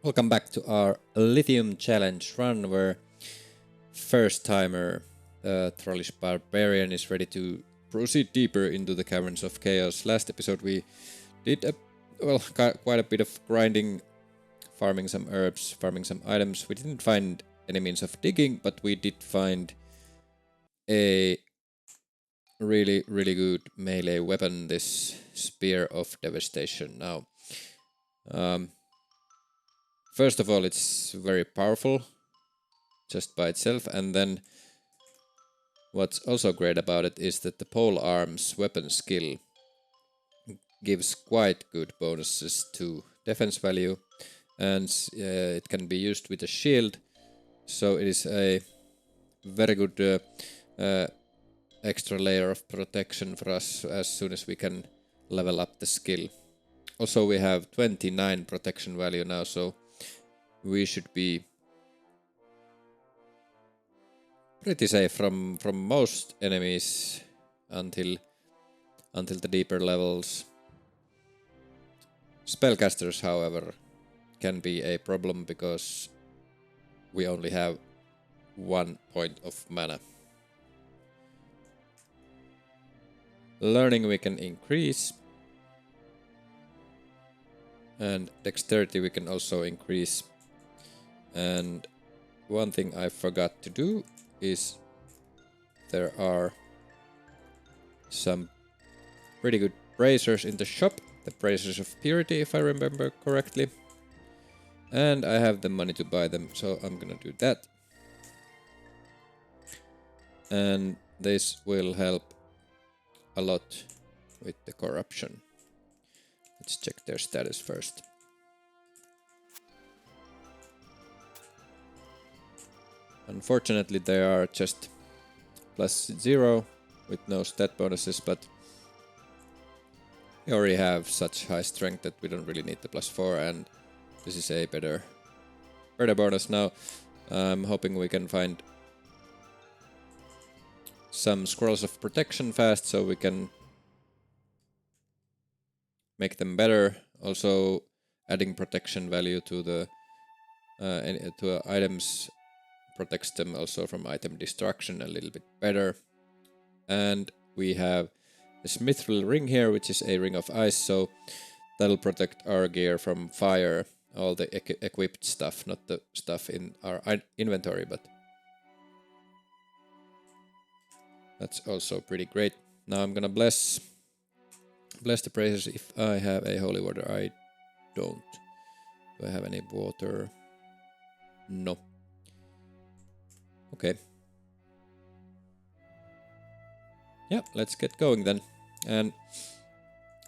Welcome back to our Lithium Challenge run where first timer Trollish Barbarian is ready to proceed deeper into the caverns of chaos. Last episode we did quite a bit of grinding, farming some herbs, farming some items. We didn't find any means of digging, but we did find a really good melee weapon, this Spear of Devastation. Now, first of all, it's very powerful just by itself, and then what's also great about it is that the pole arms weapon skill gives quite good bonuses to defense value, and it can be used with a shield, so it is a very good extra layer of protection for us as soon as we can level up the skill. Also, we have 29 protection value now, so we should be pretty safe from most enemies until the deeper levels. Spellcasters, however, can be a problem because we only have 1 point of mana. Learning we can increase, and dexterity we can also increase. And one thing I forgot to do is there are some pretty good bracers in the shop, the bracers of purity if I remember correctly, and I have the money to buy them, so I'm gonna do that. And this will help a lot with the corruption. Let's check their status first. Unfortunately, they are just +0 with no stat bonuses, but we already have such high strength that we don't really need the +4, and this is a better bonus. Now I'm hoping we can find some scrolls of protection fast so we can make them better. Also, adding protection value to the items protects them also from item destruction a little bit better. And we have the Mithril ring here, which is a ring of ice, so that'll protect our gear from fire, all the equipped stuff, not the stuff in our inventory, but that's also pretty great. Now I'm gonna bless the bracers if I have a holy water. I don't. Do I have any water? No. Okay. Yeah, let's get going then. And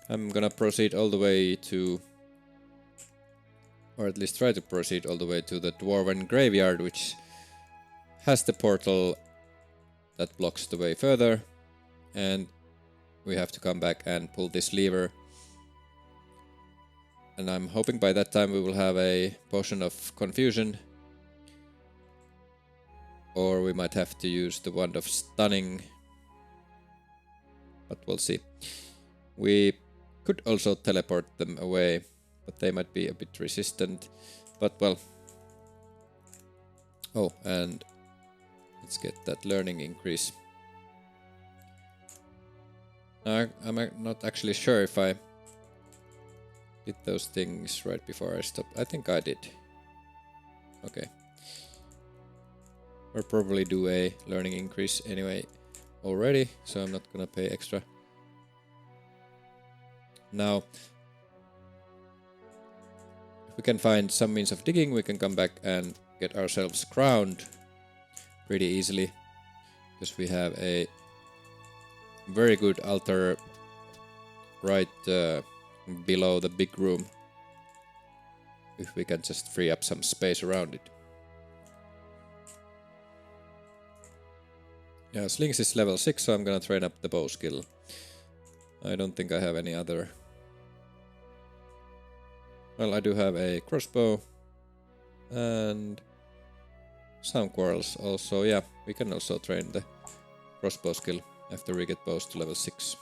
I'm gonna proceed all the way to, or at least try to proceed all the way to the Dwarven Graveyard, which has the portal that blocks the way further. And we have to come back and pull this lever. And I'm hoping by that time we will have a potion of confusion. Or we might have to use the wand of stunning. But we'll see. We could also teleport them away, but they might be a bit resistant. But well. Oh, and let's get that learning increase. I'm not actually sure if I did those things right before I stopped. I think I did. Okay. I'll probably do a learning increase anyway already, so I'm not gonna pay extra. Now, if we can find some means of digging, we can come back and get ourselves crowned pretty easily, because we have a very good altar right below the big room, if we can just free up some space around it. Yeah, Slings is level 6, so I'm gonna train up the bow skill. I don't think I have any other. Well, I do have a crossbow and some quarrels also. Yeah, we can also train the crossbow skill after we get bows to level 6.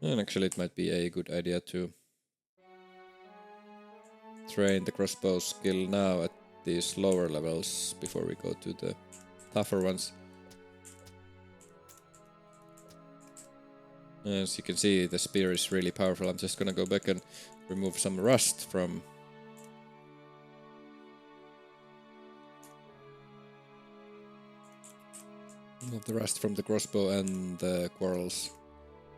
And actually it might be a good idea to train the crossbow skill now at these lower levels before we go to the tougher ones. As you can see, the spear is really powerful. I'm just gonna go back and remove some rust from the crossbow and the quarrels,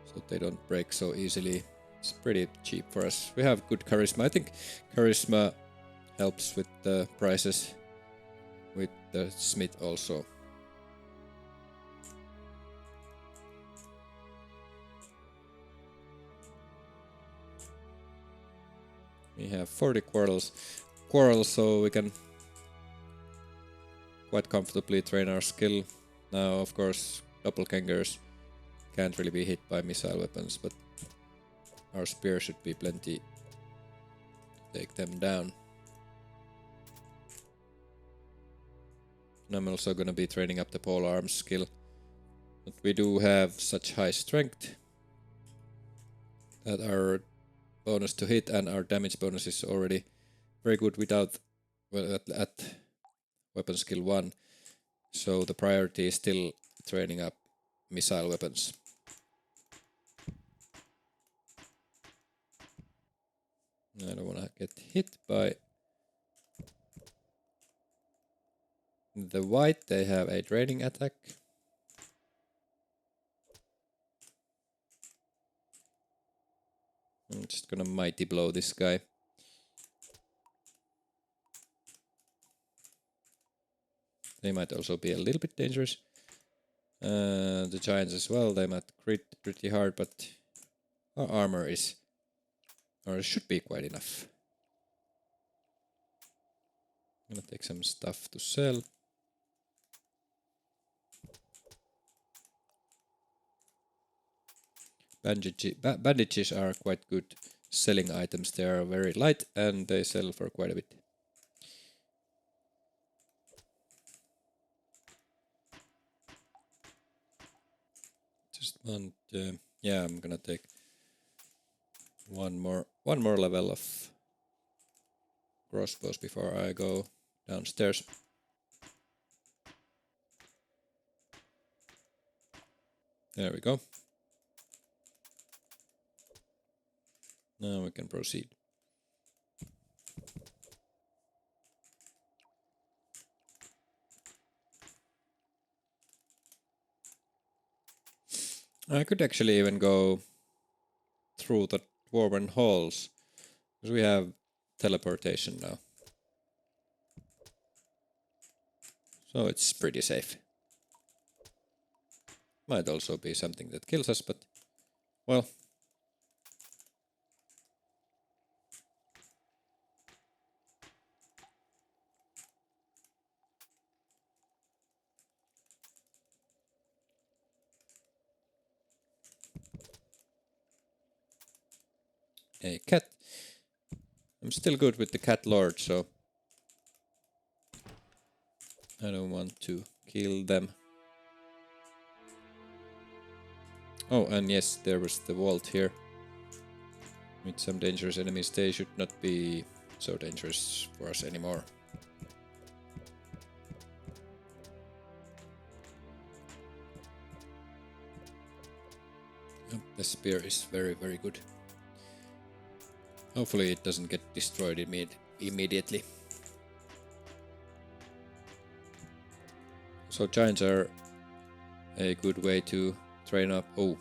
so they don't break so easily. It's pretty cheap for us. We have good charisma. I think charisma helps with the prices with the smith also. We have 40 quarrels, so we can quite comfortably train our skill. Now, of course, doppelgangers can't really be hit by missile weapons, but our spear should be plenty to take them down. And I'm also gonna be training up the pole arms skill. But we do have such high strength that our bonus to hit and our damage bonus is already very good without, well, at weapon skill 1. So the priority is still training up missile weapons. I don't want to get hit by the white. They have a draining attack. I'm just gonna mighty blow this guy. They might also be a little bit dangerous. The giants as well, they might crit pretty hard, but our armor is, or should be, quite enough. I'm gonna take some stuff to sell. Bandages are quite good selling items. They are very light and they sell for quite a bit. Just want, yeah, I'm gonna take one more level of crossbows before I go downstairs. There we go. Now we can proceed. I could actually even go through the dwarven halls, because we have teleportation now. So it's pretty safe. Might also be something that kills us, but, well. A cat. I'm still good with the cat lord, so I don't want to kill them. Oh, and yes, there was the vault here with some dangerous enemies. They should not be so dangerous for us anymore. Oh, the spear is very, very good. Hopefully it doesn't get destroyed immediately. So giants are a good way to train up. Oh,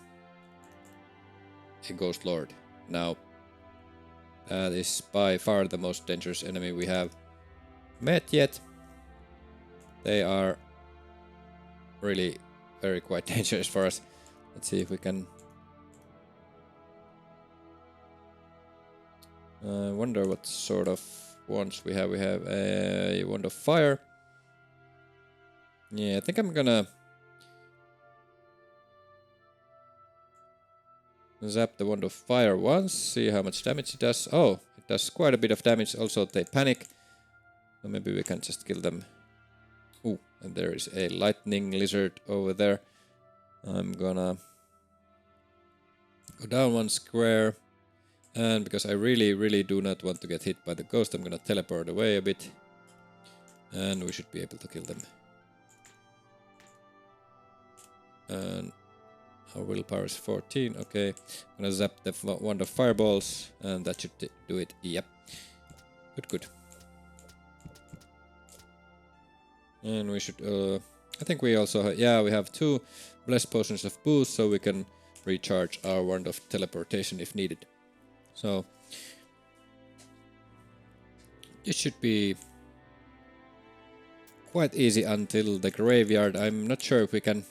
a ghost lord. Now, that is by far the most dangerous enemy we have met yet. They are really very quite dangerous for us. Let's see if we can. I wonder what sort of ones we have. We have a wand of fire. Yeah, I think I'm gonna zap the wand of fire once, see how much damage it does. Oh, it does quite a bit of damage. Also, they panic. So maybe we can just kill them. Ooh, and there is a lightning lizard over there. I'm gonna Go down 1 square. And because I really do not want to get hit by the ghost, I'm gonna teleport away a bit. And we should be able to kill them. And our willpower is 14. Okay, I'm gonna zap the wand of fireballs, and that should do it. Yep. Good. And we should... I think we also... yeah, we have 2 blessed potions of boost, so we can recharge our wand of teleportation if needed. So... it should be... quite easy until the graveyard. I'm not sure if we can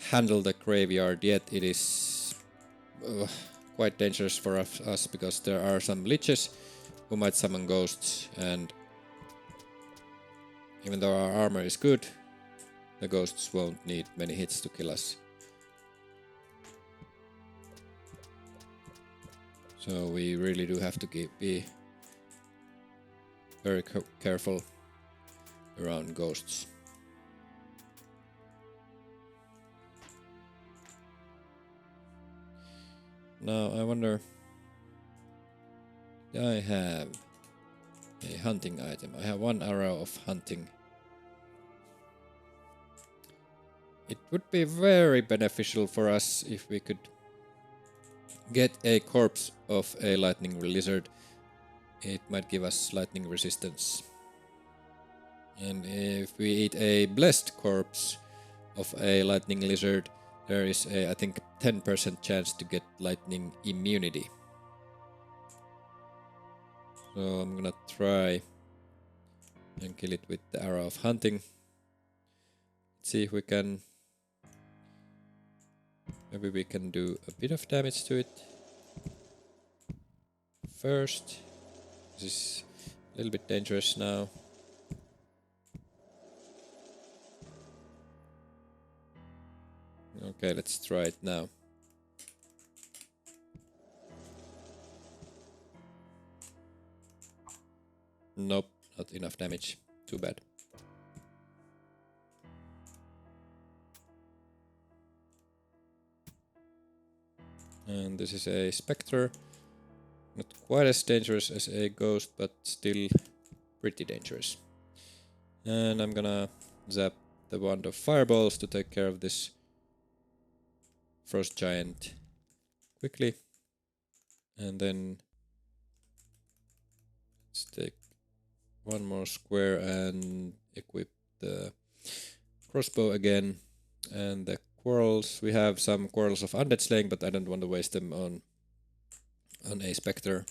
handle the graveyard yet. It is quite dangerous for us because there are some liches who might summon ghosts, and even though our armor is good, the ghosts won't need many hits to kill us. So we really do have to be very careful around ghosts. Now I wonder, do I have a hunting item? I have 1 arrow of hunting. It would be very beneficial for us if we could get a corpse of a lightning lizard. It might give us lightning resistance. And if we eat a blessed corpse of a lightning lizard, there is a, I think, 10% chance to get lightning immunity. So I'm gonna try and kill it with the arrow of hunting. Let's see if we can... maybe we can do a bit of damage to it first. This is a little bit dangerous now. Okay, let's try it now. Nope, not enough damage. Too bad. And this is a spectre. Not quite as dangerous as a ghost, but still pretty dangerous. And I'm gonna zap the wand of fireballs to take care of this frost giant quickly. And then let's take 1 more square and equip the crossbow again. And the quarrels, we have some quarrels of undead slaying, but I don't want to waste them on a spectre.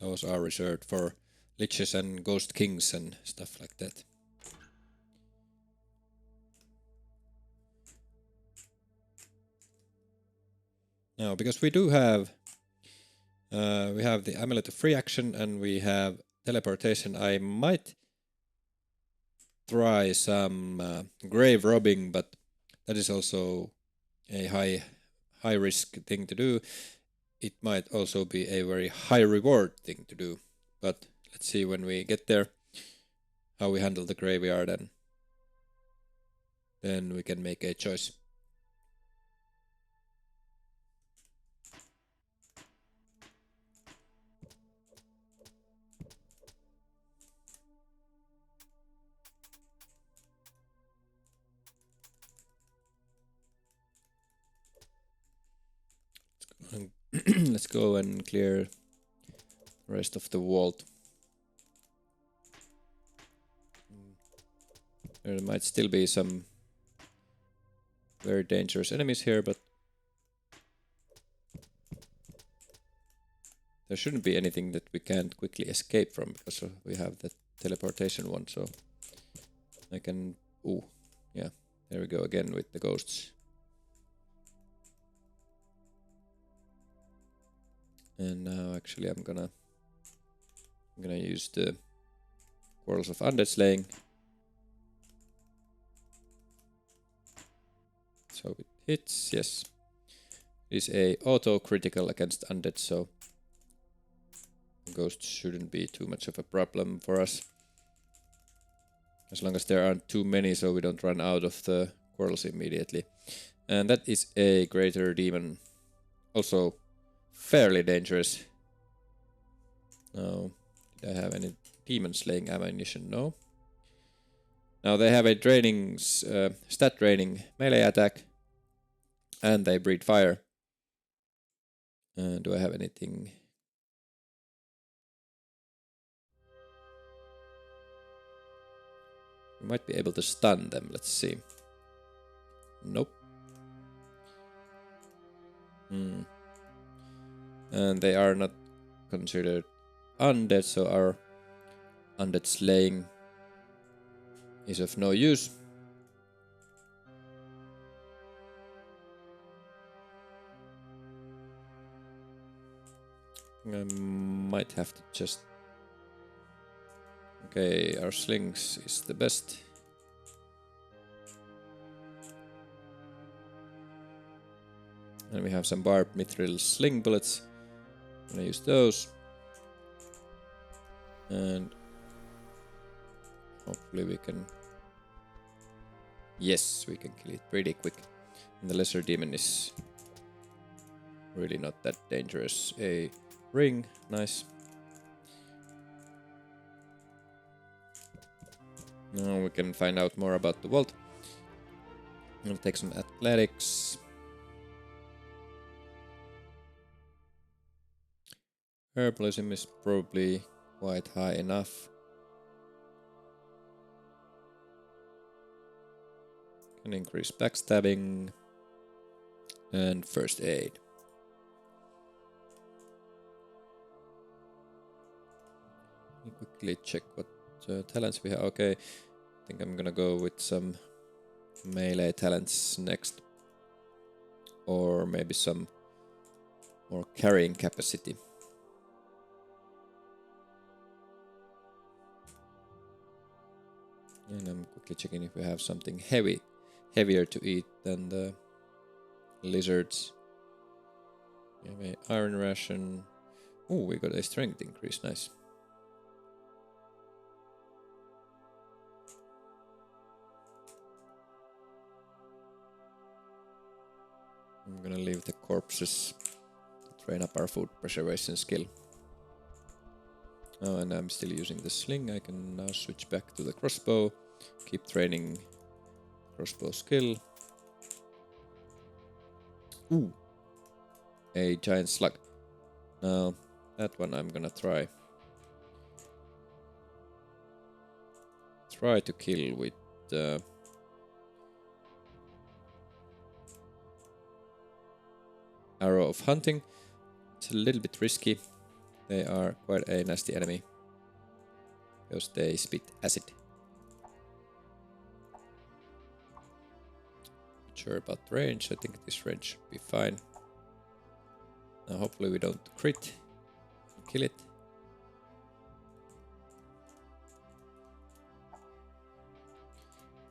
Those are reserved for liches and ghost kings and stuff like that. Now, because we do have we have the amulet of free action and we have teleportation, I might try some grave robbing, but that is also a high risk thing to do. It might also be a very high reward thing to do, but let's see when we get there how we handle the graveyard, and then we can make a choice. Let's go and clear the rest of the vault. There might still be some very dangerous enemies here, but there shouldn't be anything that we can't quickly escape from because we have the teleportation one, so I can... ooh, yeah, there we go again with the ghosts. And now actually I'm gonna use the quarrels of undead slaying. So it hits, yes. It is a auto critical against undead, so ghosts shouldn't be too much of a problem for us. As long as there aren't too many, so we don't run out of the quarrels immediately. And that is a greater demon. Also fairly dangerous. Now, did I have any demon slaying ammunition? No. Now they have a draining, stat draining melee attack. And they breathe fire. Do I have anything? We might be able to stun them. Let's see. Nope. And they are not considered undead, so our undead slaying is of no use. I might have to just... Okay, our slings is the best. And we have some barbed mithril sling bullets. I'm gonna use those. And hopefully we can... Yes, we can kill it pretty quick. And the lesser demon is really not that dangerous. A ring, nice. Now we can find out more about the vault. I'm gonna take some athletics. Herbalism is probably quite high enough. Can increase backstabbing and first aid. Let me quickly check what talents we have. Okay, I think I'm gonna go with some melee talents next, or maybe some more carrying capacity. And I'm quickly checking if we have something heavier to eat than the lizards. We have an iron ration. Oh, we got a strength increase, nice. I'm gonna leave the corpses to train up our food preservation skill. Oh, and I'm still using the sling. I can now switch back to the crossbow. Keep training crossbow skill. Ooh, a giant slug. Now, that one I'm gonna try. Try to kill with arrow of hunting. It's a little bit risky. They are quite a nasty enemy because they spit acid. Not sure about range. I think this range should be fine. Now hopefully we don't crit and kill it.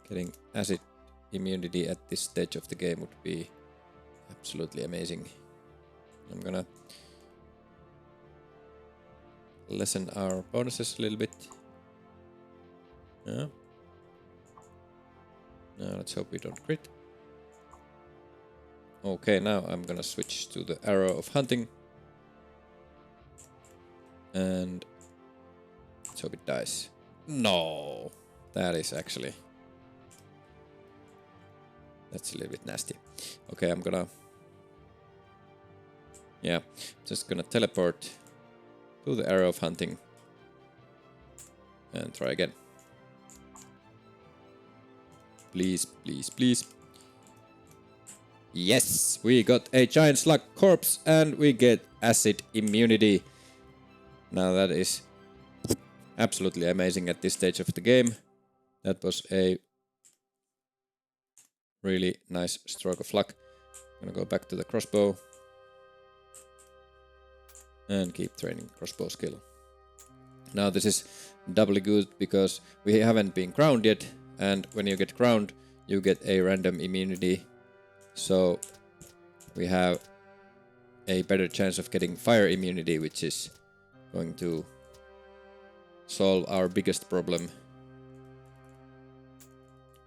Getting acid immunity at this stage of the game would be absolutely amazing. I'm gonna lessen our bonuses a little bit. Yeah. Now let's hope we don't crit. Okay, now I'm gonna switch to the arrow of hunting. And let's hope it dies. No! That is actually... That's a little bit nasty. Okay, I'm gonna... Yeah, just gonna teleport to the arrow of hunting. And try again. Please, please, please. Yes, we got a giant slug corpse and we get acid immunity. Now that is absolutely amazing at this stage of the game. That was a really nice stroke of luck. I'm gonna go back to the crossbow and keep training crossbow skill. Now this is doubly good because we haven't been crowned yet, and when you get crowned you get a random immunity, so we have a better chance of getting fire immunity, which is going to solve our biggest problem,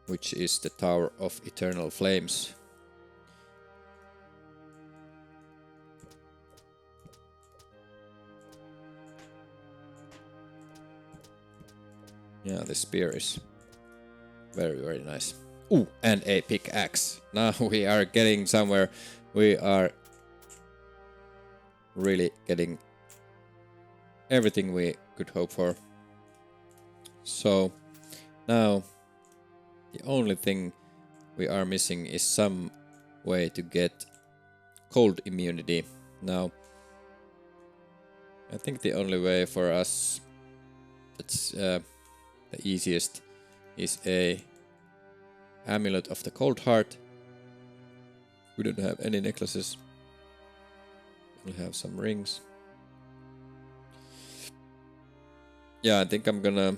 which is the Tower of Eternal Flames. Yeah, this spear is very, very nice. Ooh, and a pickaxe. Now we are getting somewhere. We are really getting everything we could hope for. So now the only thing we are missing is some way to get cold immunity. Now I think the only way for us that's the easiest is a amulet of the cold heart. We don't have any necklaces. We have some rings. Yeah, I think I'm gonna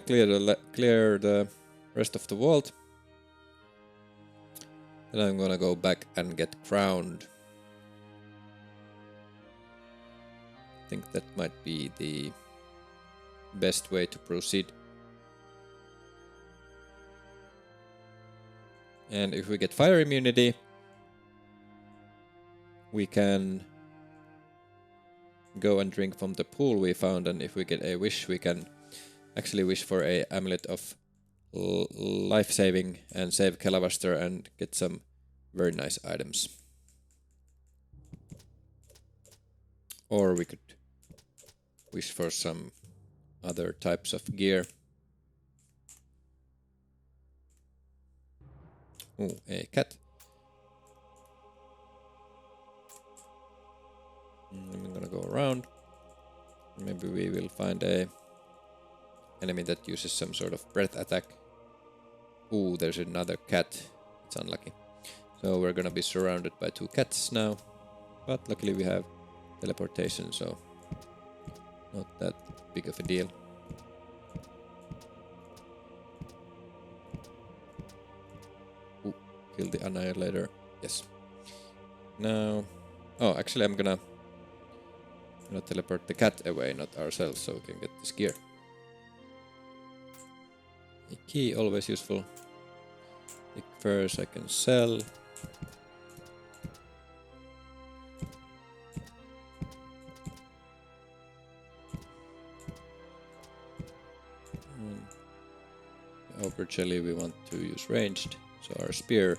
clear the rest of the vault. Then I'm gonna go back and get crowned. I think that might be the best way to proceed. And if we get fire immunity, we can go and drink from the pool we found, and if we get a wish, we can actually wish for a amulet of life-saving and save Kelavaster and get some very nice items. Or we could wish for some other types of gear. Oh, a cat. I'm gonna go around. Maybe we will find a enemy that uses some sort of breath attack. Ooh, there's another cat. It's unlucky. So we're gonna be surrounded by 2 cats now. But luckily we have teleportation, so not that big of a deal. Ooh, kill the annihilator. Yes. Now... Oh, actually I'm gonna teleport the cat away, not ourselves, so we can get this gear. A key, always useful. Pick first, I can sell. Ogre jelly we want to use ranged, so our spear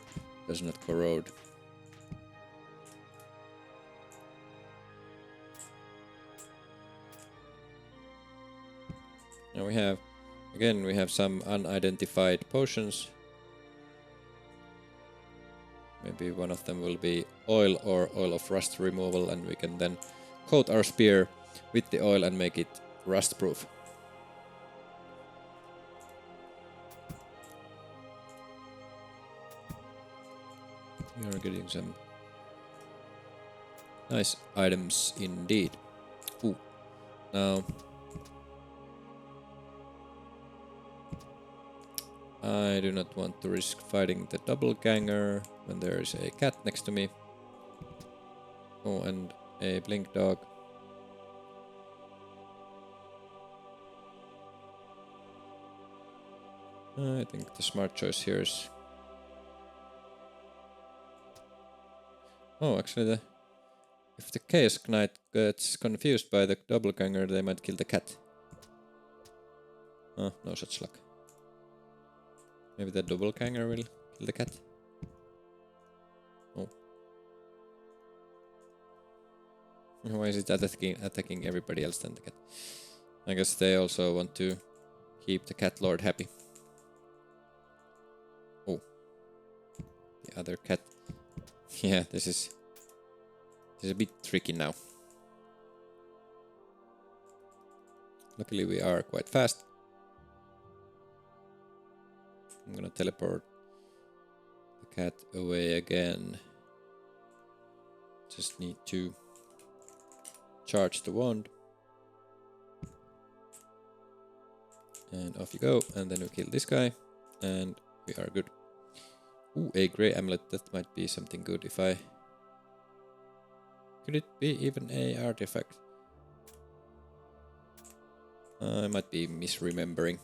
does not corrode. Now we have some unidentified potions. Maybe one of them will be oil or oil of rust removal, and we can then coat our spear with the oil and make it rust proof. We are getting some nice items indeed. Ooh. Now I do not want to risk fighting the doppelganger when there is a cat next to me. Oh, and a blink dog. I think the smart choice here is... Oh, actually if the Chaos Knight gets confused by the doppelganger, they might kill the cat. Oh, no such luck. Maybe the doppelganger will kill the cat. Oh. Why is it attacking everybody else than the cat? I guess they also want to keep the cat lord happy. Oh. The other cat. Yeah, this is a bit tricky now. Luckily we are quite fast. I'm gonna teleport the cat away again. Just need to charge the wand. And off you go, and then we kill this guy, and we are good. Ooh, a grey amulet, that might be something good if I... Could it be even a artifact? I might be misremembering.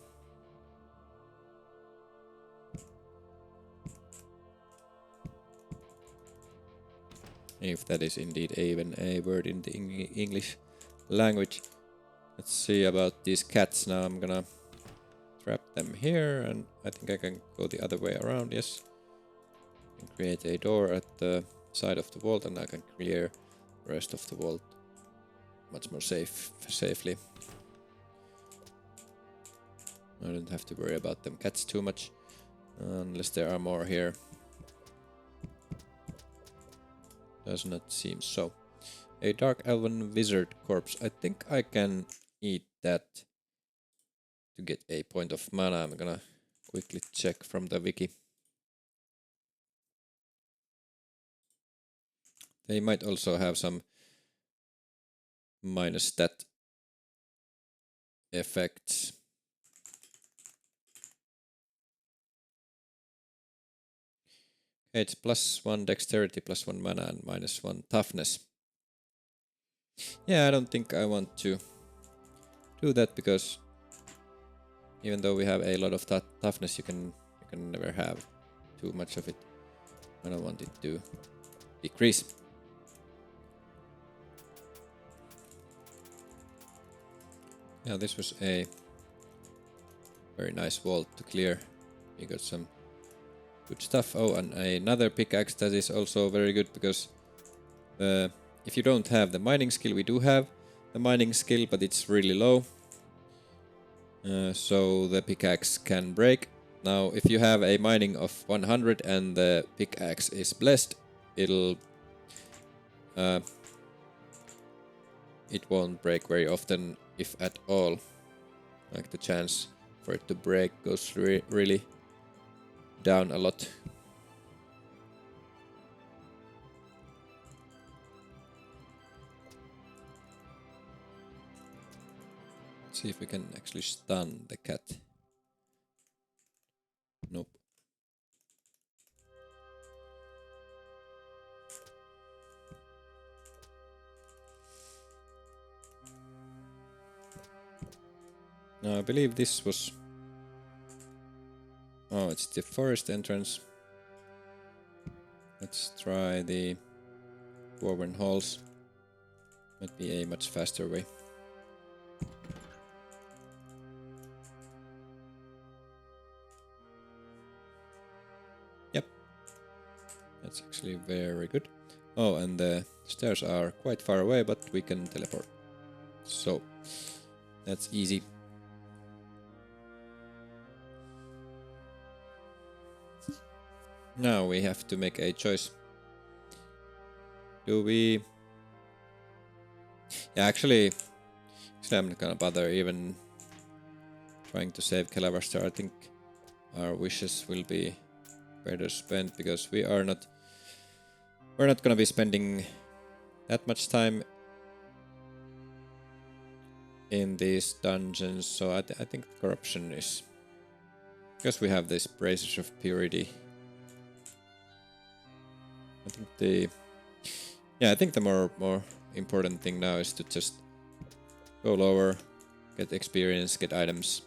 If that is indeed even a word in the English language. Let's see about these cats now. I'm gonna trap them here, and I think I can go the other way around, yes. And create a door at the side of the vault, and I can clear the rest of the vault much more safely. I don't have to worry about them cats too much, unless there are more here. Does not seem so. A dark elven wizard corpse. I think I can eat that to get a point of mana. I'm gonna quickly check from the wiki. They might also have some minus stat effects. It's +1 dexterity, +1 mana, and -1 toughness. Yeah, I don't think I want to do that, because even though we have a lot of toughness, you can never have too much of it. I don't want it to decrease. Yeah, this was a very nice vault to clear. We got some good stuff. Oh, and another pickaxe that is also very good, because if you don't have the mining skill, we do have the mining skill, but it's really low. So the pickaxe can break. Now, if you have a mining of 100 and the pickaxe is blessed, it won't break very often, if at all. Like, the chance for it to break goes really down a lot. Let's see if we can actually stun the cat. Nope. Now, I believe this was... Oh, it's the forest entrance. Let's try the Dwarven halls. Might be a much faster way. Yep. That's actually very good. Oh, and the stairs are quite far away, but we can teleport. So, that's easy. Now we have to make a choice. Do we... Yeah, actually I'm not gonna bother even trying to save Kelavaster. I think our wishes will be better spent, because we're not gonna be spending that much time in these dungeons. So I think corruption is... Because we have this Braces of Purity. I think the more important thing now is to just go lower, get experience, get items.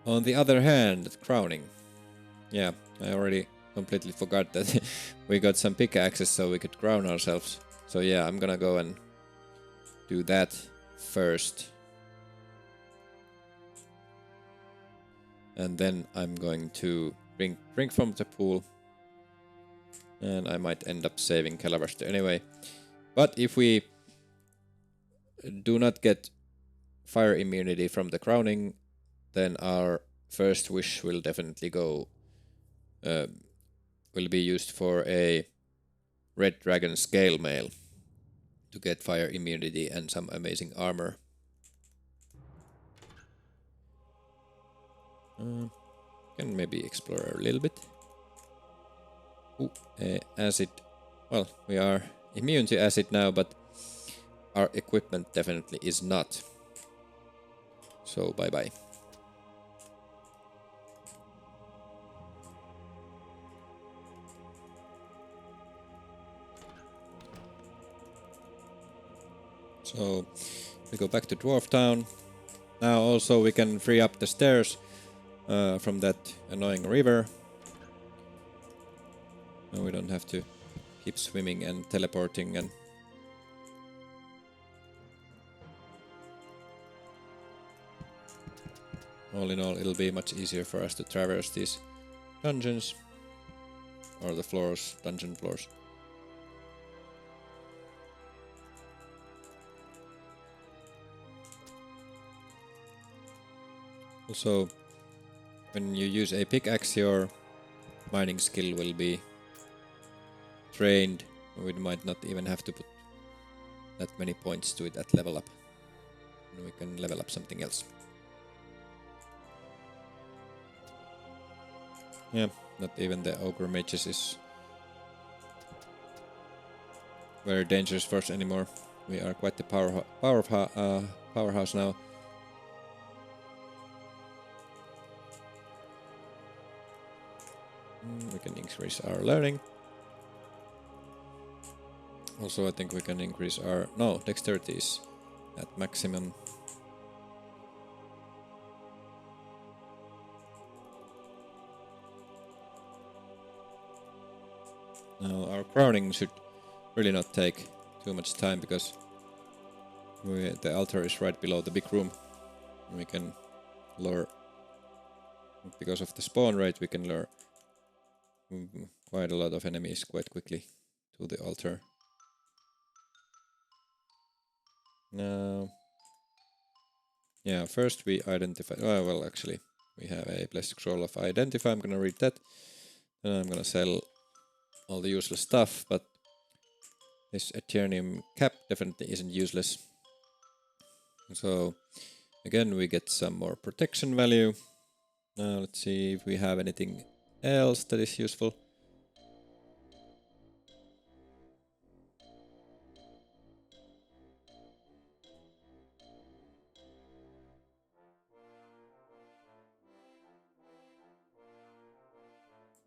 On the other hand, crowning. Yeah, I already completely forgot that we got some pickaxes so we could crown ourselves. So yeah, I'm gonna go and do that first. And then I'm going to drink from the pool. And I might end up saving Kelavaster anyway. But if we do not get fire immunity from the crowning, then our first wish will definitely go... will be used for a Red Dragon Scale Mail to get fire immunity and some amazing armor. Can maybe explore a little bit. Ooh, acid. Well, we are immune to acid now, but our equipment definitely is not. So bye-bye. So we go back to Dwarf Town. Now also we can free up the stairs from that annoying river. No, we don't have to keep swimming and teleporting, and all in all it'll be much easier for us to traverse these dungeons or the floors, dungeon floors. Also, when you use a pickaxe, your mining skill will be trained. We might not even have to put that many points to it at level up. And we can level up something else. Yeah, not even the ogre mages is very dangerous for us anymore. We are quite the powerhouse now. We can increase our learning. Also, I think we can increase our... No, dexterity is at maximum. Now, our crowning should really not take too much time because the altar is right below the big room. We can lure... Because of the spawn rate, we can lure quite a lot of enemies quite quickly to the altar. Now... Yeah, first we identify... Oh, well, actually, we have a blessed scroll of identify. I'm gonna read that. Then I'm gonna sell all the useless stuff, but this Eternium cap definitely isn't useless. So, again, we get some more protection value. Now, let's see if we have anything else that is useful.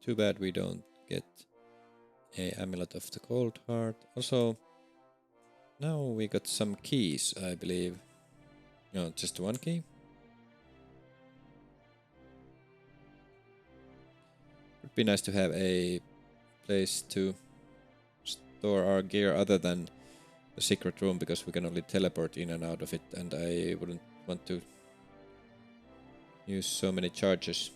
Too bad we don't get a amulet of the cold heart. Also, now we got some keys, I believe. No, just one key. Would be nice to have a place to store our gear other than the secret room, because we can only teleport in and out of it, and I wouldn't want to use so many charges.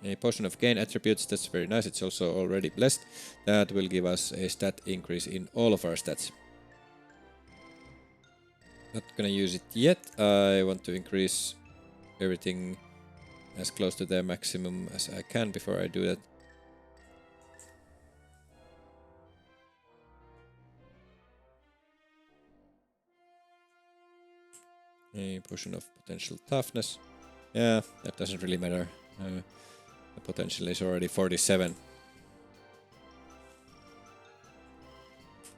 A potion of gain attributes, that's very nice. It's also already blessed. That will give us a stat increase in all of our stats. Not gonna use it yet. I want to increase everything as close to their maximum as I can before I do that. A potion of potential toughness. Yeah, that doesn't really matter. The potential is already 47.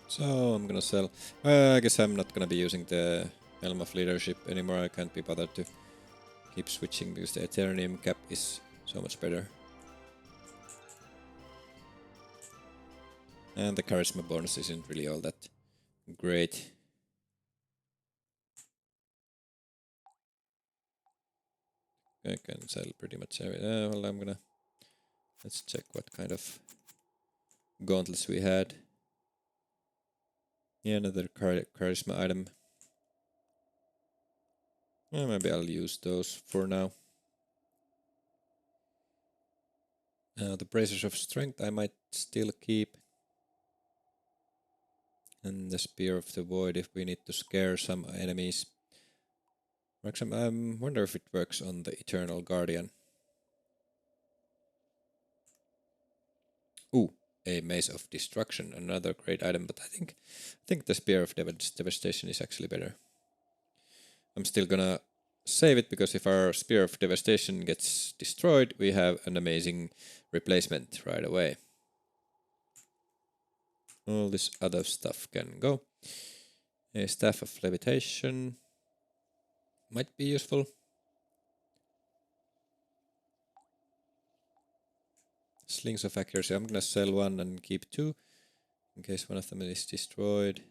So I'm gonna sell. I guess I'm not gonna be using the Helm of Leadership anymore. I can't be bothered to keep switching because the Eternium cap is so much better. And the Charisma bonus isn't really all that great. I can sell pretty much everything. Well, I'm gonna... Let's check what kind of gauntlets we had. Yeah, another charisma item. Yeah, maybe I'll use those for now. The bracers of strength I might still keep. And the spear of the void if we need to scare some enemies. For example, I wonder if it works on the Eternal Guardian. Ooh, a Maze of Destruction, another great item, but I think the Spear of Devastation is actually better. I'm still gonna save it because if our Spear of Devastation gets destroyed, we have an amazing replacement right away. All this other stuff can go. A Staff of Levitation might be useful. Slings of Accuracy, I'm gonna sell one and keep two in case one of them is destroyed.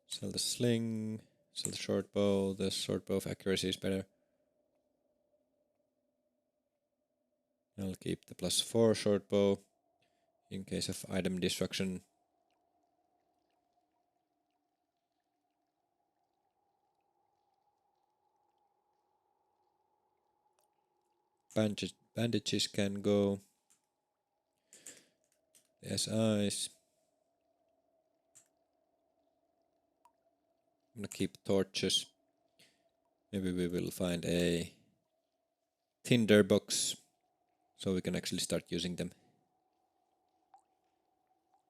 Sell the sling, sell the short bow. The short bow of accuracy is better. I'll keep the +4 short bow in case of item destruction. Bandages can go. The SIs. I'm gonna keep torches. Maybe we will find a tinder box so we can actually start using them.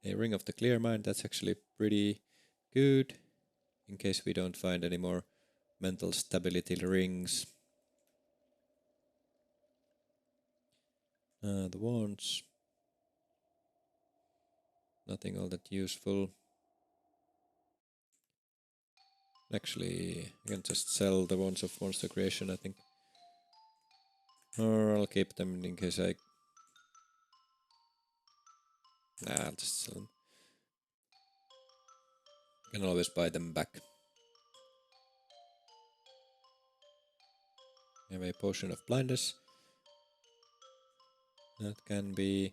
A ring of the clear mind, that's actually pretty good in case we don't find any more mental stability rings. The wands. Nothing all that useful. Actually, I can just sell the wands of monster creation, I think. Or I'll keep them in case I... Nah, I'll just sell them. I can always buy them back. I have a potion of blindness. That can be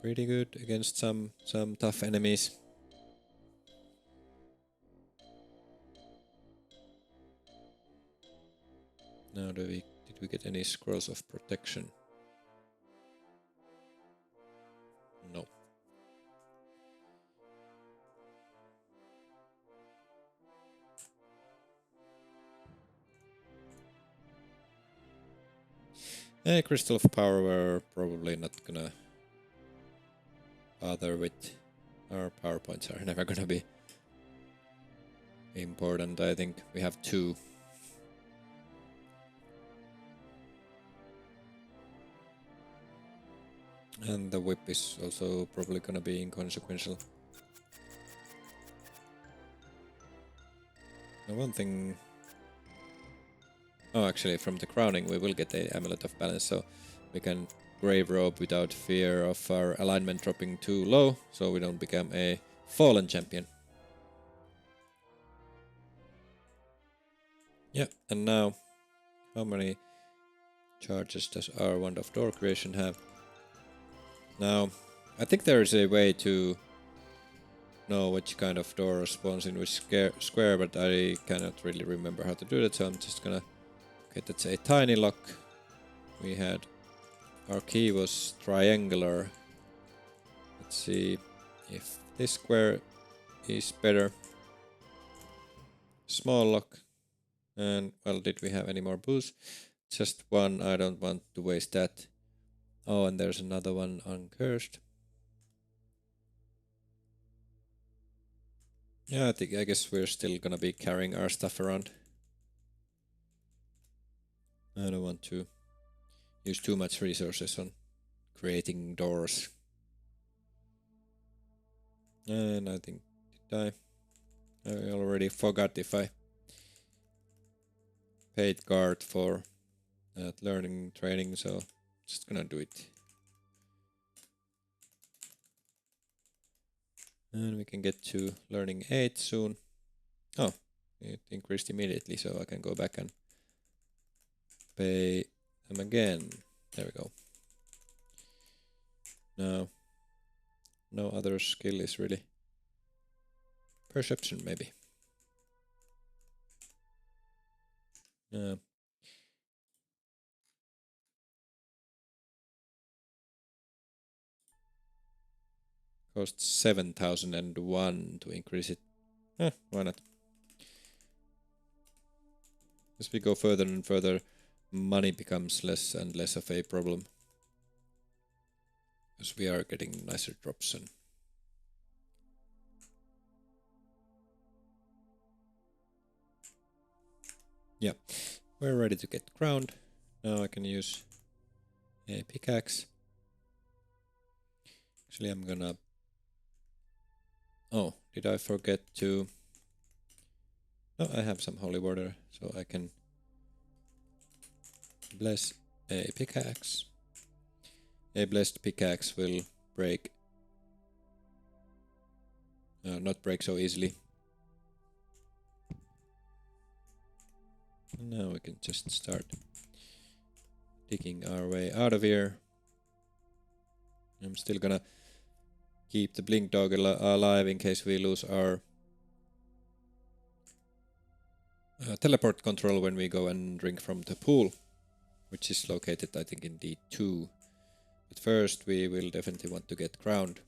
pretty good against some tough enemies. Now did we get any scrolls of protection? No. A crystal of power we're probably not gonna bother with. Our power points are never gonna be important. I think we have 2. And the whip is also probably gonna be inconsequential. Now one thing... Oh, actually, from the crowning we will get a amulet of balance, so we can grave robe without fear of our alignment dropping too low, so we don't become a fallen champion. Yeah, and now, how many charges does our Wand of Door creation have? Now, I think there is a way to know which kind of door spawns in which square, but I cannot really remember how to do that, so I'm just gonna... Okay, that's a tiny lock. We had... Our key was triangular. Let's see if this square is better. Small lock. And, well, did we have any more boosts? Just one, I don't want to waste that. Oh, and there's another one uncursed. Yeah, I guess we're still gonna be carrying our stuff around. I don't want to use too much resources on creating doors. And I think, did I already forgot if I paid guard for that learning training, so just gonna do it. And we can get to learning 8 soon. Oh, it increased immediately, so I can go back and pay them again. There we go. Now, no other skill is really... Perception, maybe. Costs 7,001 to increase it. Why not? As we go further and further, money becomes less and less of a problem. As we are getting nicer drops and... Yeah, we're ready to get crowned. Now I can use a pickaxe. Actually, I'm gonna... Oh, did I forget to... No, I have some holy water, so I can bless a pickaxe. A blessed pickaxe will break... not break so easily. And now we can just start digging our way out of here. I'm still gonna keep the blink dog alive in case we lose our teleport control when we go and drink from the pool, which is located, I think, in D2. But first we will definitely want to get crowned.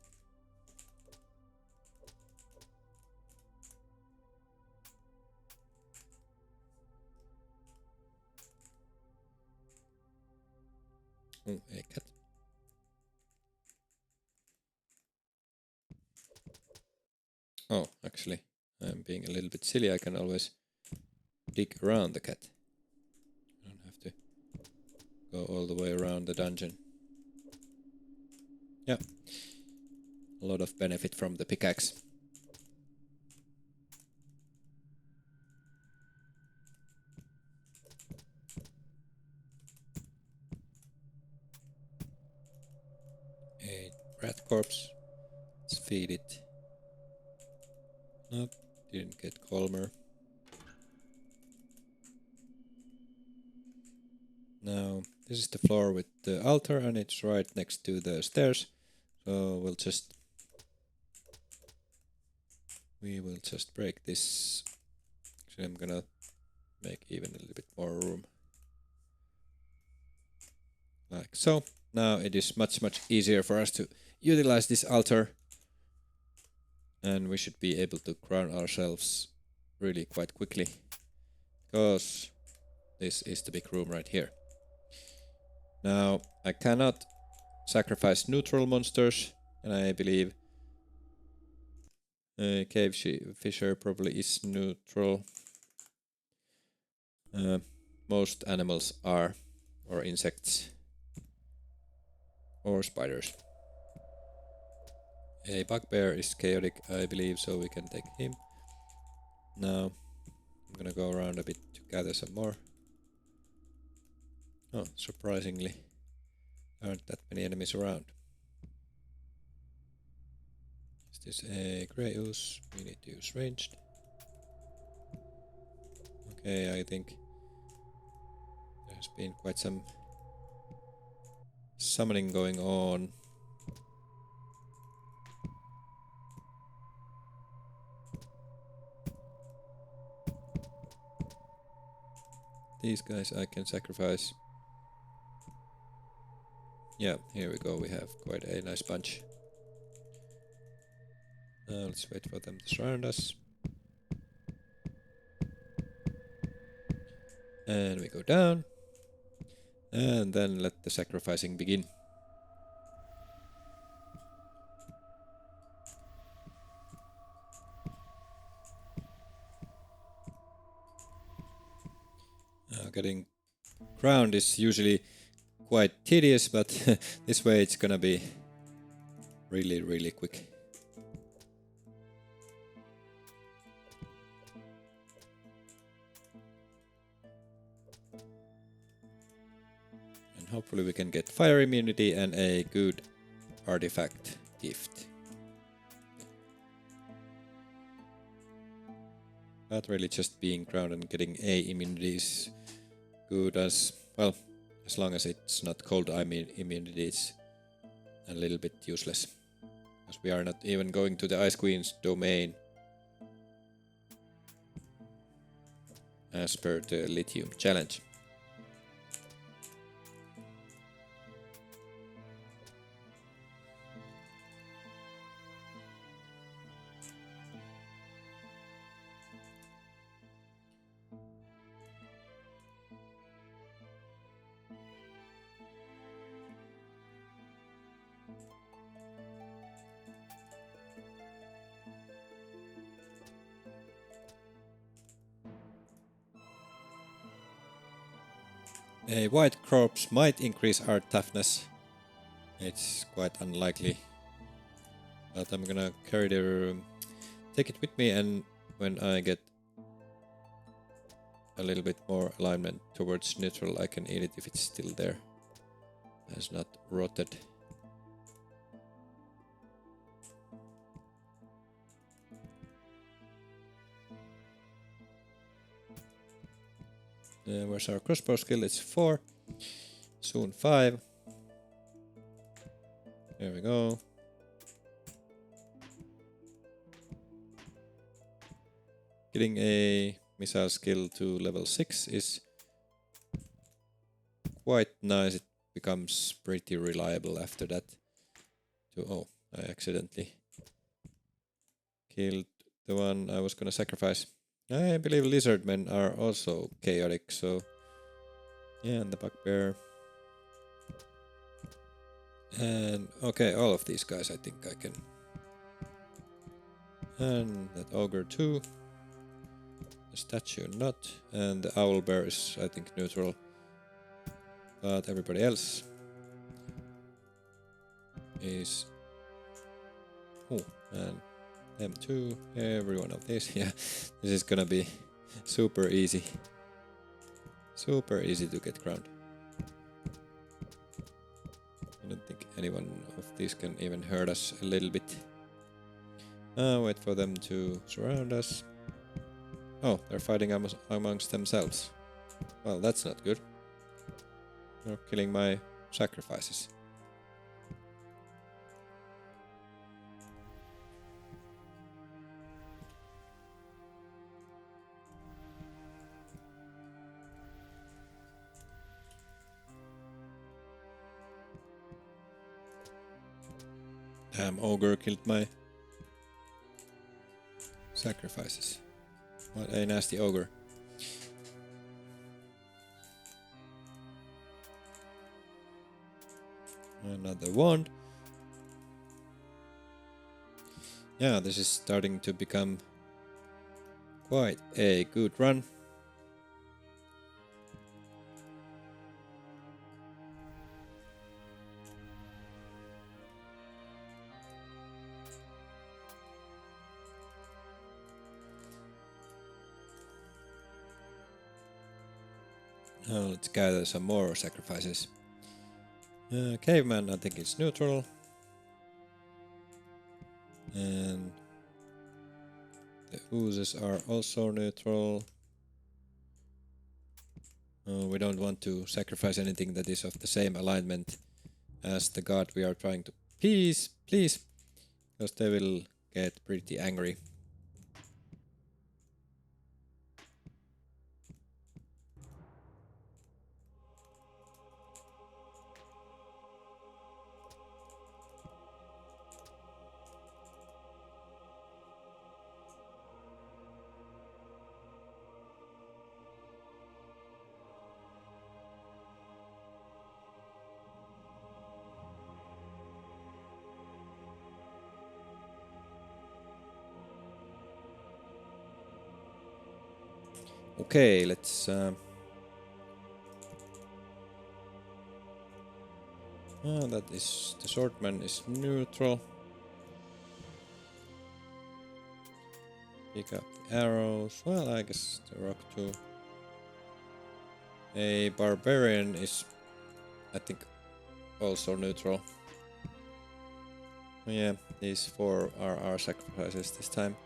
Oh, a cat. Oh, actually, I'm being a little bit silly. I can always dig around the cat. I don't have to go all the way around the dungeon. Yeah, a lot of benefit from the pickaxe. A rat corpse. Let's feed it. Nope, didn't get Colmer. Now, this is the floor with the altar and it's right next to the stairs. So we will just break this. Actually, I'm gonna make even a little bit more room. Like so. Now it is much easier for us to utilize this altar. And we should be able to crown ourselves really quite quickly. Because this is the big room right here. Now, I cannot sacrifice neutral monsters, and I believe Cave Fisher probably is neutral. Most animals are, or insects, or spiders. A bugbear is chaotic, I believe, so we can take him. Now, I'm gonna go around a bit to gather some more. Oh, surprisingly, there aren't that many enemies around. Is this a grey ooze? We need to use ranged. Okay, I think there's been quite some summoning going on. These guys I can sacrifice. Yeah, here we go. We have quite a nice bunch. Now let's wait for them to surround us. And we go down. And then let the sacrificing begin. Getting crowned is usually quite tedious, but this way it's gonna be really quick. And hopefully we can get fire immunity and a good artifact gift. But really just being crowned and getting a immunity is good as well, as long as it's not cold immunity, it's a little bit useless. Because we are not even going to the Ice Queen's domain as per the Lithium challenge. A white corpse might increase our toughness. It's quite unlikely. But I'm gonna take it with me, and when I get a little bit more alignment towards neutral, I can eat it if it's still there. It has not rotted. Where's our crossbow skill? It's 4. Soon 5. There we go. Getting a missile skill to level 6 is quite nice. It becomes pretty reliable after that. Oh, I accidentally killed the one I was gonna sacrifice. I believe lizard men are also chaotic, so yeah, and the bugbear. And okay, all of these guys I think I can. And that ogre too. The statue not. And the owl bear is I think neutral. But everybody else is... Oh, and them too. Every one of these. Yeah, this is gonna be super easy. Super easy to get crowned. I don't think anyone of these can even hurt us a little bit. Wait for them to surround us. Oh, they're fighting amongst themselves. Well, that's not good. They're killing my sacrifices. Damn, ogre killed my sacrifices. What a nasty ogre. Another wand. Yeah, this is starting to become quite a good run. Now let's gather some more sacrifices. Caveman, I think it's neutral. And the oozes are also neutral. We don't want to sacrifice anything that is of the same alignment as the god we are trying to please, because they will get pretty angry. Okay, let's that is the swordman is neutral. Pick up the arrows. Well, I guess the rock too. A barbarian is, I think, also neutral. Yeah, these 4 are our sacrifices this time.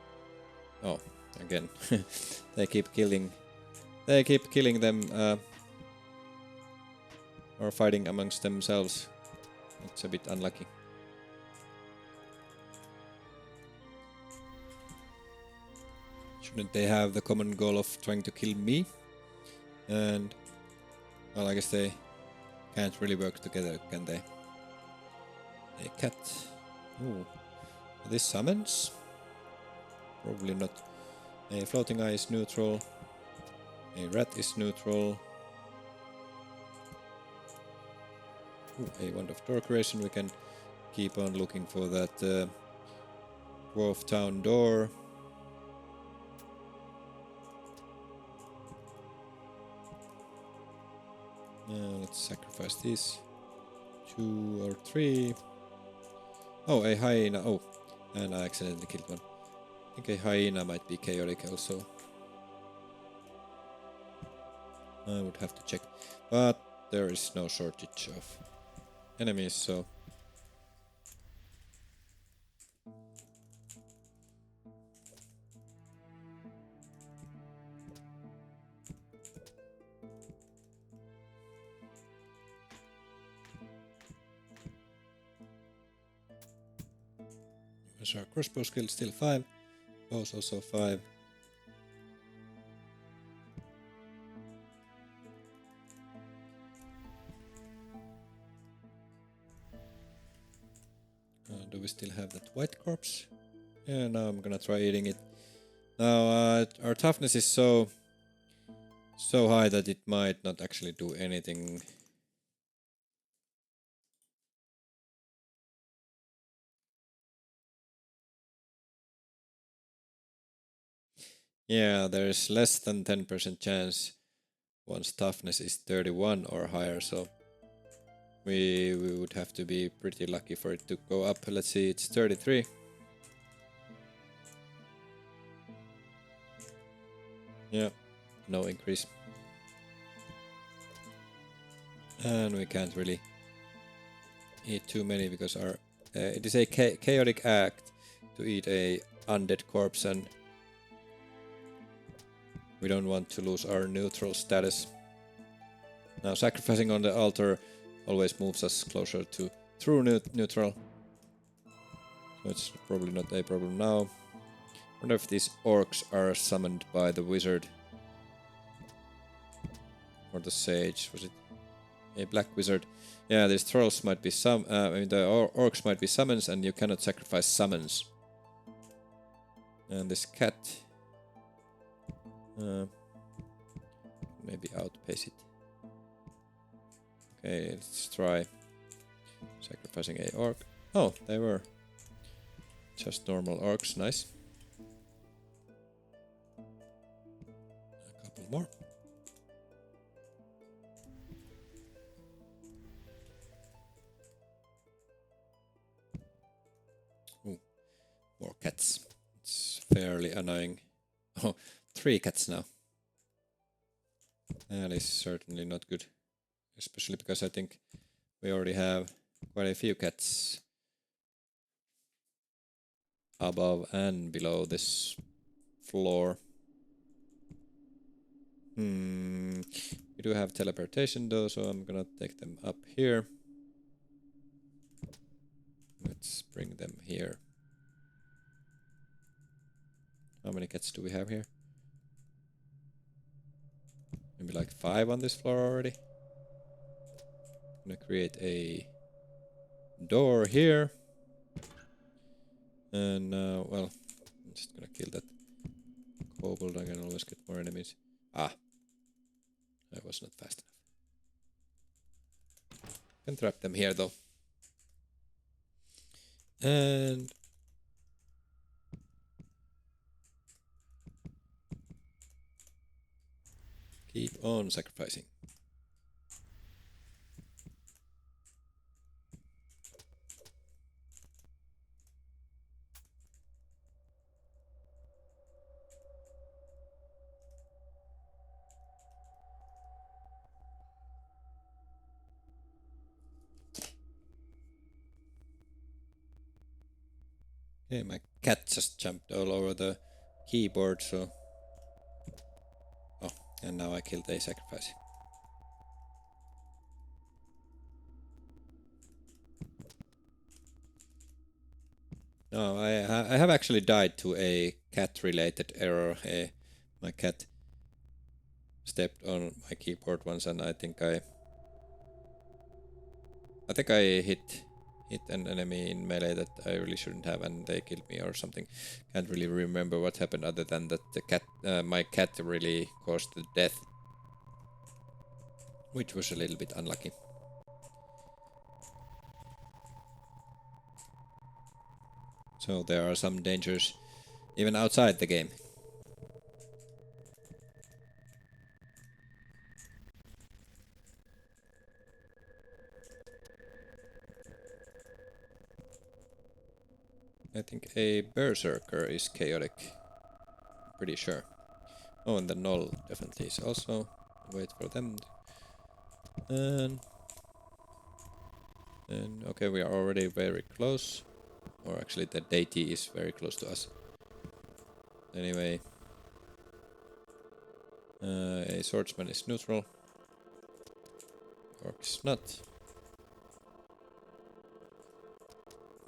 Oh, again, they keep killing them or fighting amongst themselves. It's a bit unlucky. Shouldn't they have the common goal of trying to kill me? And well, I guess they can't really work together, can they? A cat. Ooh. Are these summons? Probably not. A floating eye is neutral. A rat is neutral. Ooh, a wand of door creation. We can keep on looking for that dwarf town door. Let's sacrifice these 2 or 3. Oh, a hyena. Oh, and I accidentally killed one. I think a hyena might be chaotic also. I would have to check. But there is no shortage of enemies, so... Where's our crossbow skill? Still 5. Bows also 5. Do we still have that white corpse? Yeah, now I'm gonna try eating it. Now our toughness is so high that it might not actually do anything. Yeah, there's less than 10% chance once toughness is 31 or higher, so we would have to be pretty lucky for it to go up. Let's see, it's 33. Yeah, no increase. And we can't really eat too many because our it is a chaotic act to eat a undead corpse, and we don't want to lose our neutral status. Now sacrificing on the altar always moves us closer to true neutral. So it's probably not a problem now. I wonder if these orcs are summoned by the wizard. Or the sage. Was it a black wizard? Yeah, these trolls might be the orcs might be summons, and you cannot sacrifice summons. And this cat... maybe outpace it. Okay, let's try sacrificing a orc. Oh, they were just normal orcs, nice. A couple more. Ooh, more cats. It's fairly annoying. Oh, 3 cats now. That is certainly not good. Especially because I think we already have quite a few cats above and below this floor. We do have teleportation though, so I'm gonna take them up here. Let's bring them here. How many cats do we have here? Maybe like 5 on this floor already. I'm gonna create a door here. And well, I'm just gonna kill that kobold. I can always get more enemies. Ah, I was not fast enough. Can trap them here though. And keep on sacrificing. Okay, my cat just jumped all over the keyboard, so... Oh, and now I killed a sacrifice. No, I have actually died to a cat-related error. My cat stepped on my keyboard once, and I think I hit an enemy in melee that I really shouldn't have, and they killed me or something. Can't really remember what happened other than that my cat really caused the death, which was a little bit unlucky. So there are some dangers even outside the game. I think a berserker is chaotic. Pretty sure. Oh, and the null definitely is also. Wait for them. And okay, we are already very close. Or actually the deity is very close to us. Anyway. A swordsman is neutral. Orc is not.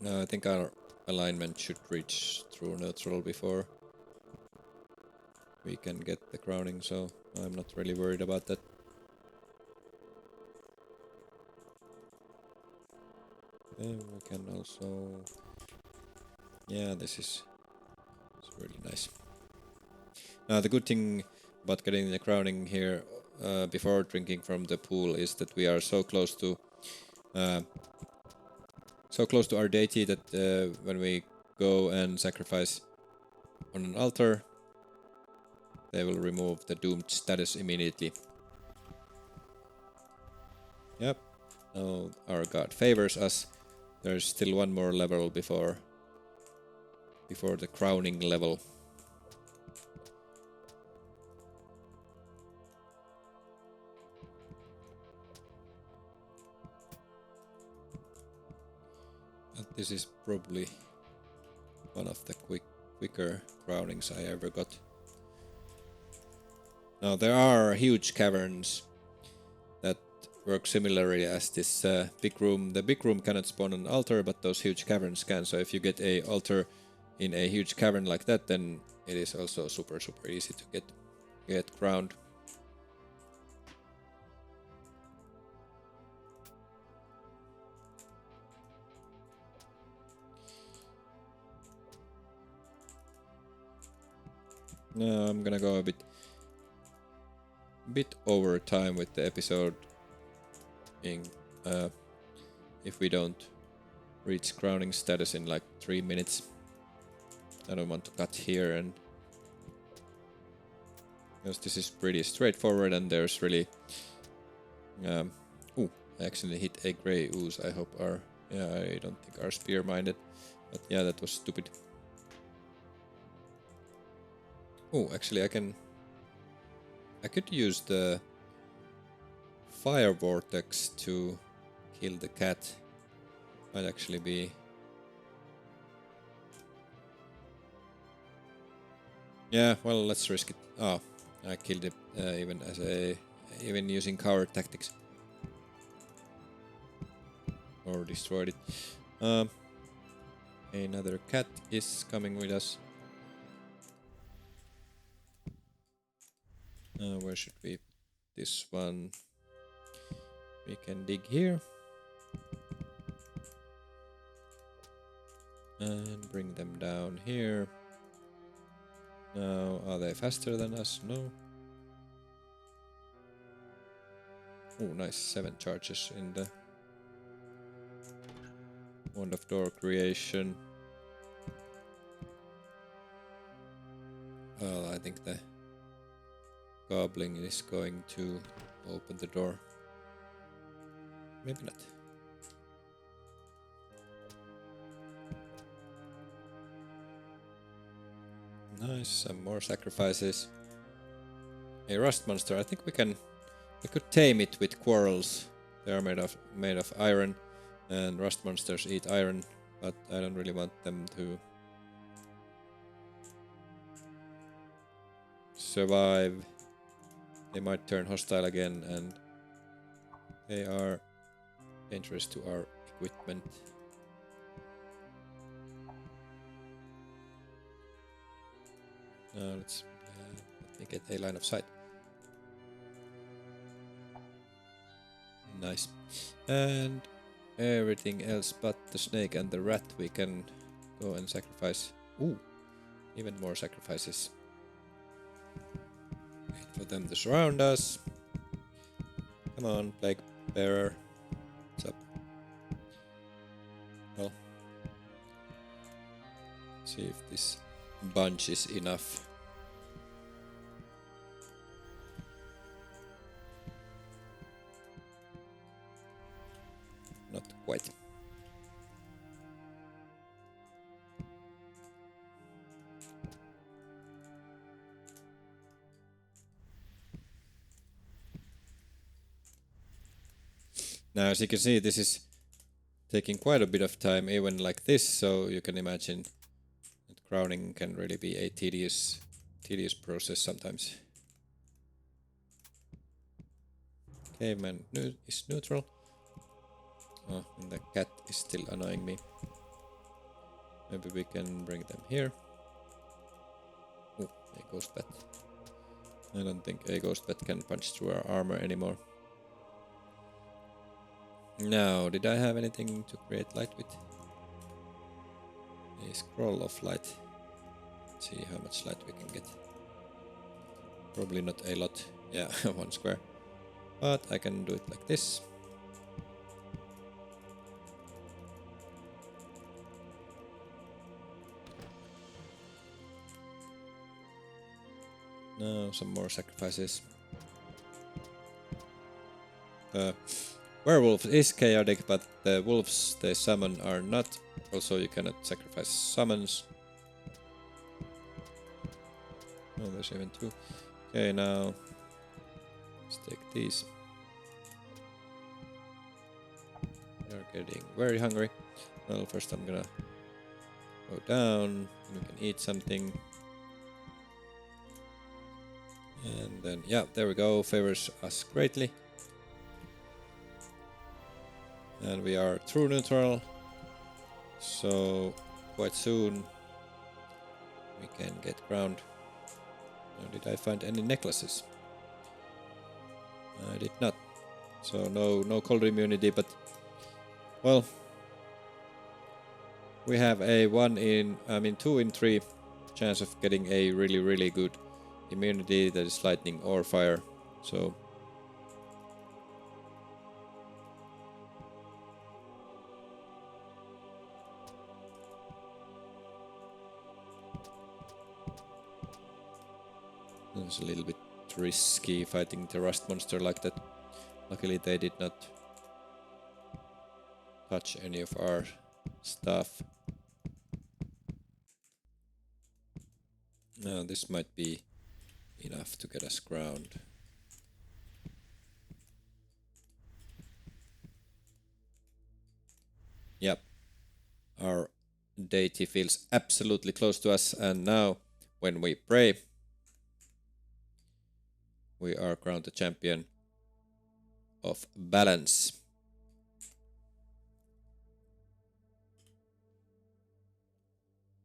No, I think our alignment should reach true neutral before we can get the crowning, so I'm not really worried about that. Then we can also... Yeah, this is really nice. Now the good thing about getting the crowning here before drinking from the pool is that we are so close to our deity that when we go and sacrifice on an altar, they will remove the doomed status immediately. Yep. Now our god favors us. There's still one more level before the crowning level. But this is probably one of the quicker crownings I ever got. Now there are huge caverns that work similarly as this big room. The big room cannot spawn an altar, but those huge caverns can. So if you get a altar in a huge cavern like that, then it is also super easy to get crowned. Now I'm gonna go a bit over time with the episode. If we don't reach crowning status in like 3 minutes. I don't want to cut here, and because this is pretty straightforward and there's really I actually hit a grey ooze. I hope I don't think our spear minded, but yeah, that was stupid. Oh, actually I could use the fire vortex to kill the cat. Might actually be... Yeah, well, let's risk it. Oh, I killed it even using coward tactics. Or destroyed it. Another cat is coming with us. Where should we... This one... We can dig here. And bring them down here. Now, are they faster than us? No. Oh, nice. 7 charges in the Wand of Door creation. Well, I think the goblin is going to open the door. Maybe not. Nice, some more sacrifices. A rust monster. I think we could tame it with quarrels. They are made of iron, and rust monsters eat iron, but I don't really want them to survive. They might turn hostile again, and they are dangerous to our equipment. Now let me get a line of sight. Nice. And everything else but the snake and the rat we can go and sacrifice. Ooh, even more sacrifices. Wait for them to surround us. Come on, plague bearer. What's up? Well, see if this bunch is enough. Not quite. Now, as you can see, this is taking quite a bit of time, even like this, so you can imagine that crowning can really be a tedious process sometimes. Caveman is neutral. Oh, and the cat is still annoying me. Maybe we can bring them here. Oh, a ghost bat. I don't think a ghost bat can punch through our armor anymore. Now, did I have anything to create light with? A scroll of light. Let's see how much light we can get. Probably not a lot. Yeah, 1 square. But I can do it like this. Now some more sacrifices. Werewolf is chaotic, but the wolves they summon are not. Also, you cannot sacrifice summons. Oh, there's even 2. Okay, now let's take these. We are getting very hungry. Well, first I'm gonna go down, and we can eat something. And then, yeah, there we go. Favors us greatly. And we are true neutral. So, quite soon we can get crowned. Now, did I find any necklaces? I did not. So, no cold immunity, but, well, we have a 2 in 3 chance of getting a really good immunity that is lightning or fire. So it was a little bit risky fighting the rust monster like that. Luckily they did not touch any of our stuff. Now this might be enough to get us crowned. Yep. Our deity feels absolutely close to us, and now when we pray, we are crowned the champion of balance.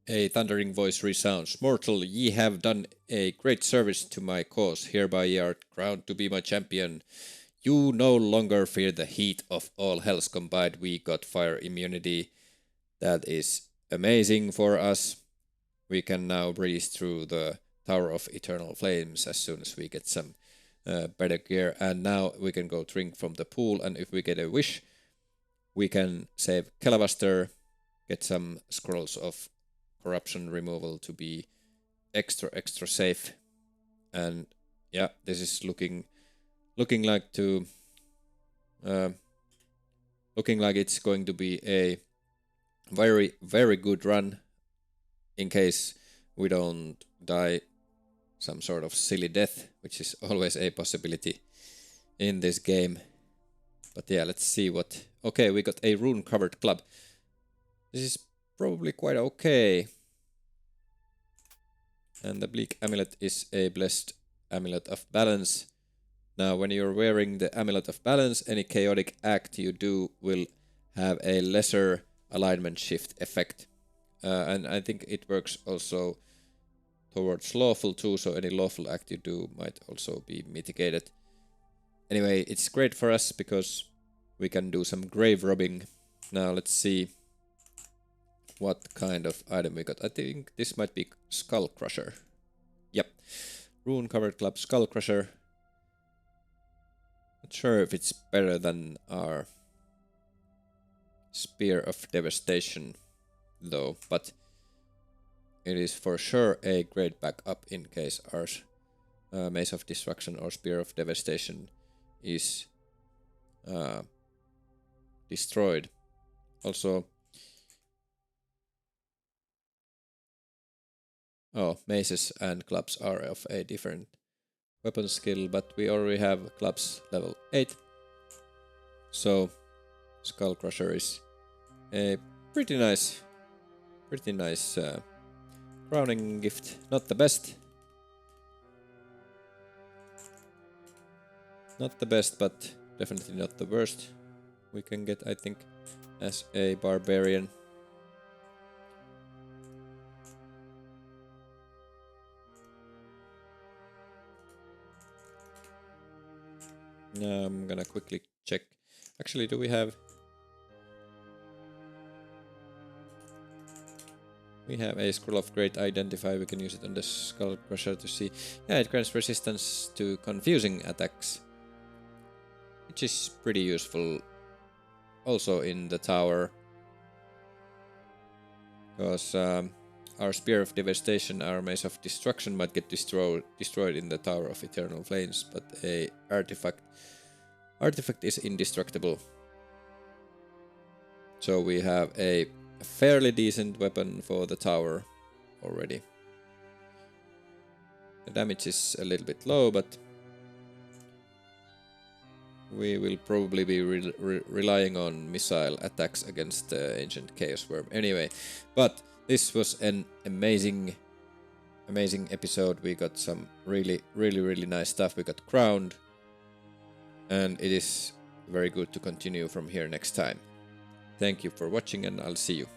A thundering voice resounds. Mortal, ye have done a great service to my cause. Hereby ye are crowned to be my champion. You no longer fear the heat of all hells combined. We got fire immunity. That is amazing for us. We can now breeze through the Tower of Eternal Flames as soon as we get some better gear. And now we can go drink from the pool. And if we get a wish, we can save Kelabaster, get some scrolls of corruption removal to be extra safe. And yeah, this is looking like it's going to be a very good run, in case we don't die some sort of silly death, which is always a possibility in this game. But yeah, let's see what... Okay, we got a rune covered club. This is probably quite okay. And the bleak amulet is a blessed amulet of balance. Now, when you're wearing the amulet of balance, any chaotic act you do will have a lesser alignment shift effect. And I think it works also towards lawful too, so any lawful act you do might also be mitigated. Anyway, it's great for us because we can do some grave robbing. Now, let's see what kind of item we got. I think this might be Skull Crusher. Yep. Rune covered club Skull Crusher. Not sure if it's better than our Spear of Devastation though, but it is for sure a great backup in case our Mace of Destruction or Spear of Devastation is destroyed. Also, maces and clubs are of a different weapon skill, but we already have clubs level 8. So Skull Crusher is a pretty nice crowning gift. Not the best. Not the best, but definitely not the worst we can get, I think, as a barbarian. I'm gonna quickly check. Actually, do we have... We have a Scroll of Great Identify. We can use it on the Skull Crusher to see. Yeah, it grants resistance to confusing attacks, which is pretty useful also in the tower. Because our Spear of Devastation, our Mace of Destruction might get destroyed in the Tower of Eternal Flames, but a artifact is indestructible. So we have a fairly decent weapon for the tower already. The damage is a little bit low, but we will probably be relying on missile attacks against the Ancient Chaos Worm anyway. But this was an amazing episode. We got some really nice stuff. We got crowned, and it is very good to continue from here next time. Thank you for watching, and I'll see you.